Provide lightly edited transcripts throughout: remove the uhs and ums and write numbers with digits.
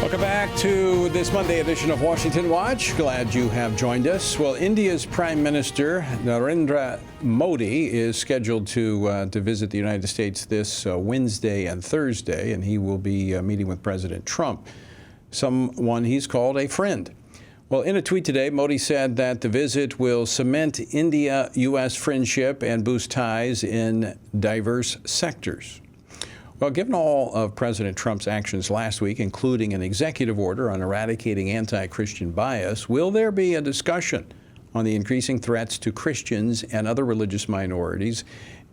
Welcome back to this Monday edition of Washington Watch. Glad you have joined us. Well, India's Prime Minister Narendra Modi is scheduled to visit the United States this Wednesday and Thursday, and he will be meeting with President Trump, someone he's called a friend. Well, in a tweet today, Modi said that the visit will cement India-U.S. friendship and boost ties in diverse sectors. Well, given all of President Trump's actions last week, including an executive order on eradicating anti-Christian bias, will there be a discussion on the increasing threats to Christians and other religious minorities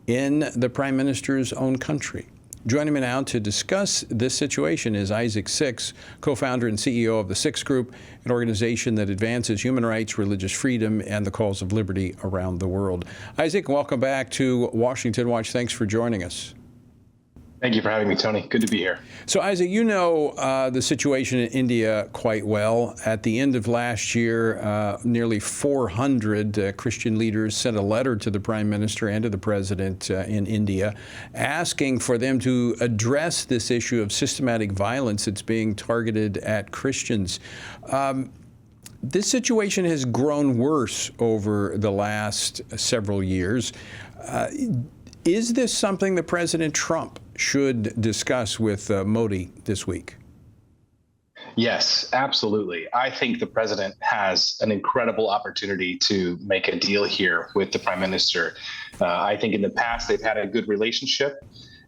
in the Prime Minister's own country? Joining me now to discuss this situation is Isaac Six, co-founder and CEO of the Six Group, an organization that advances human rights, religious freedom, and the cause of liberty around the world. Isaac, welcome back to Washington Watch. Thanks for joining us. Thank you for having me, Tony. Good to be here. So, Isaac, you know the situation in India quite well. At the end of last year, nearly 400 Christian leaders sent a letter to the Prime Minister and to the President in India asking for them to address this issue of systematic violence that's being targeted at Christians. This situation has grown worse over the last several years. Is this something that President Trump should discuss with Modi this week? Yes, absolutely. I think the president has an incredible opportunity to make a deal here with the prime minister. I think in the past they've had a good relationship.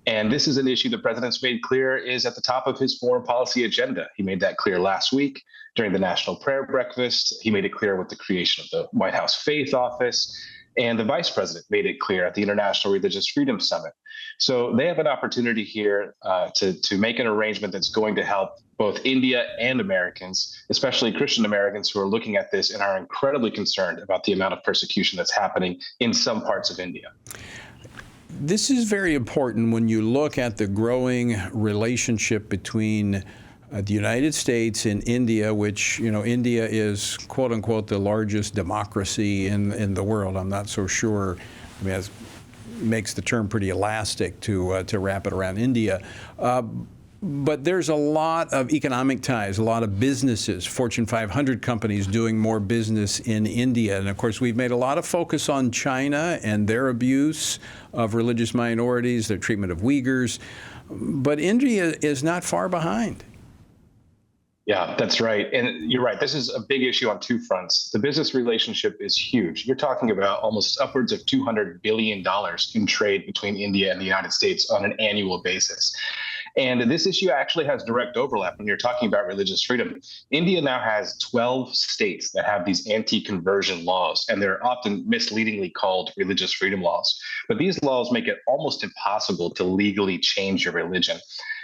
And this is an issue the president's made clear is at the top of his foreign policy agenda. He made that clear last week during the National Prayer Breakfast. He made it clear with the creation of the White House Faith Office. And the vice president made it clear at the International Religious Freedom Summit. So they have an opportunity here to make an arrangement that's going to help both India and Americans, especially Christian Americans who are looking at this and are incredibly concerned about the amount of persecution that's happening in some parts of India. This is very important when you look at the growing relationship between the United States and India, which, you know, India is, quote unquote, the largest democracy in the world. I'm not so sure. I mean, it makes the term pretty elastic to wrap it around India. But there's a lot of economic ties, a lot of businesses, Fortune 500 companies doing more business in India. And of course, we've made a lot of focus on China and their abuse of religious minorities, their treatment of Uyghurs. But India is not far behind. Yeah, that's right. And you're right. This is a big issue on two fronts. The business relationship is huge. You're talking about almost upwards of $200 billion in trade between India and the United States on an annual basis. And this issue actually has direct overlap when you're talking about religious freedom. India now has 12 states that have these anti-conversion laws, and they're often misleadingly called religious freedom laws. But these laws make it almost impossible to legally change your religion.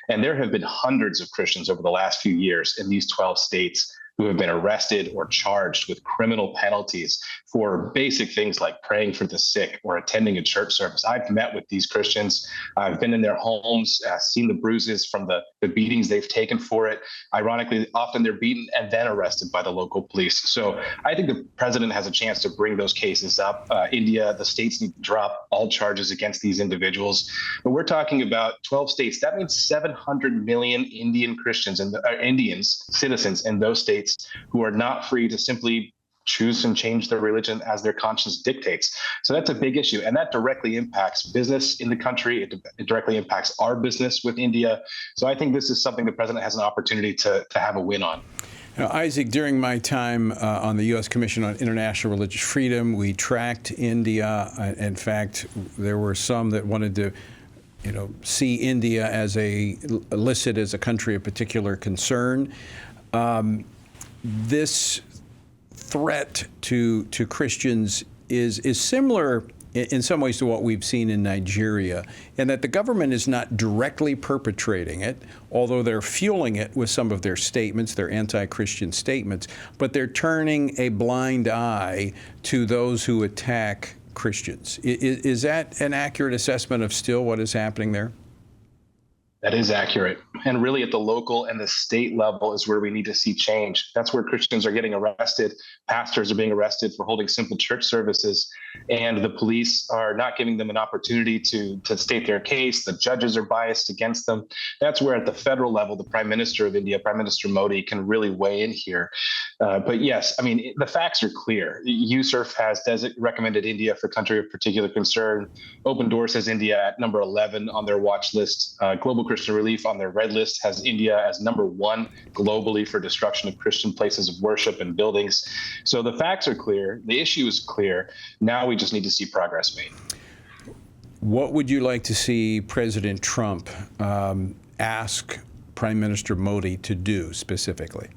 And there have been hundreds of Christians over the last few years in these 12 states who have been arrested or charged with criminal penalties for basic things like praying for the sick or attending a church service. I've met with these Christians. I've been in their homes, seen the bruises from the beatings they've taken for it. Ironically, often they're beaten and then arrested by the local police. So I think the president has a chance to bring those cases up. India, the states need to drop all charges against these individuals. But we're talking about 12 states. That means 700 million Indian Christians and Indians, citizens in those states who are not free to simply choose and change their religion as their conscience dictates. So that's a big issue. And that directly impacts business in the country. It directly impacts our business with India. So I think this is something the president has an opportunity to have a win on. Now, Isaac, during my time on the U.S. Commission on International Religious Freedom, we tracked India. In fact, there were some that wanted to see India as listed as a country of particular concern. This threat to Christians is similar in some ways to what we've seen in Nigeria, in that the government is not directly perpetrating it, although they're fueling it with some of their statements, their anti-Christian statements, but they're turning a blind eye to those who attack Christians. Is that an accurate assessment of still what is happening there? That is accurate. And really at the local and the state level is where we need to see change. That's where Christians are getting arrested. Pastors are being arrested for holding simple church services. And the police are not giving them an opportunity to state their case. The judges are biased against them. That's where at the federal level, the Prime Minister of India, Prime Minister Modi, can really weigh in here. But yes, I mean, the facts are clear. USCIRF has recommended India for country of particular concern. Open Doors has India at number 11 on their watch list. Global Christian Relief on their red list has India as number 1 globally for destruction of Christian places of worship and buildings. So the facts are clear. The issue is clear. Now we just need to see progress made. What would you like to see President Trump ask Prime Minister Modi to do specifically?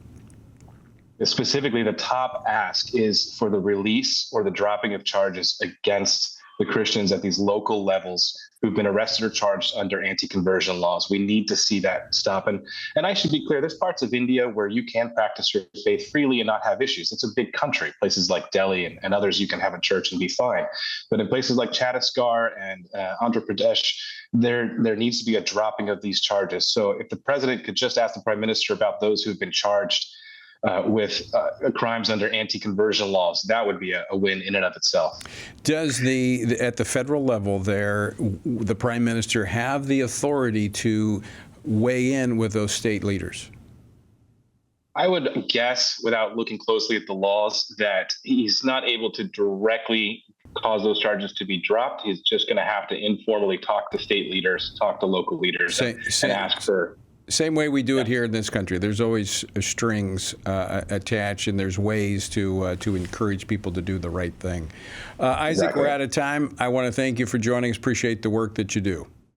Specifically, the top ask is for the release or the dropping of charges against the Christians at these local levels who've been arrested or charged under anti-conversion laws. We need to see that stop. And I should be clear, there's parts of India where you can practice your faith freely and not have issues. It's a big country. Places like Delhi and others, you can have a church and be fine. But in places like Chhattisgarh and Andhra Pradesh, there needs to be a dropping of these charges. So if the president could just ask the prime minister about those who've been charged with crimes under anti-conversion laws, that would be a win in and of itself. Does at the federal level there, the prime minister have the authority to weigh in with those state leaders? I would guess, without looking closely at the laws, that he's not able to directly cause those charges to be dropped. He's just going to have to informally talk to state leaders, talk to local leaders, and ask for... Same way we do it here in this country. There's always strings attached, and there's ways to encourage people to do the right thing. Isaac, We're out of time. I want to thank you for joining us. Appreciate the work that you do.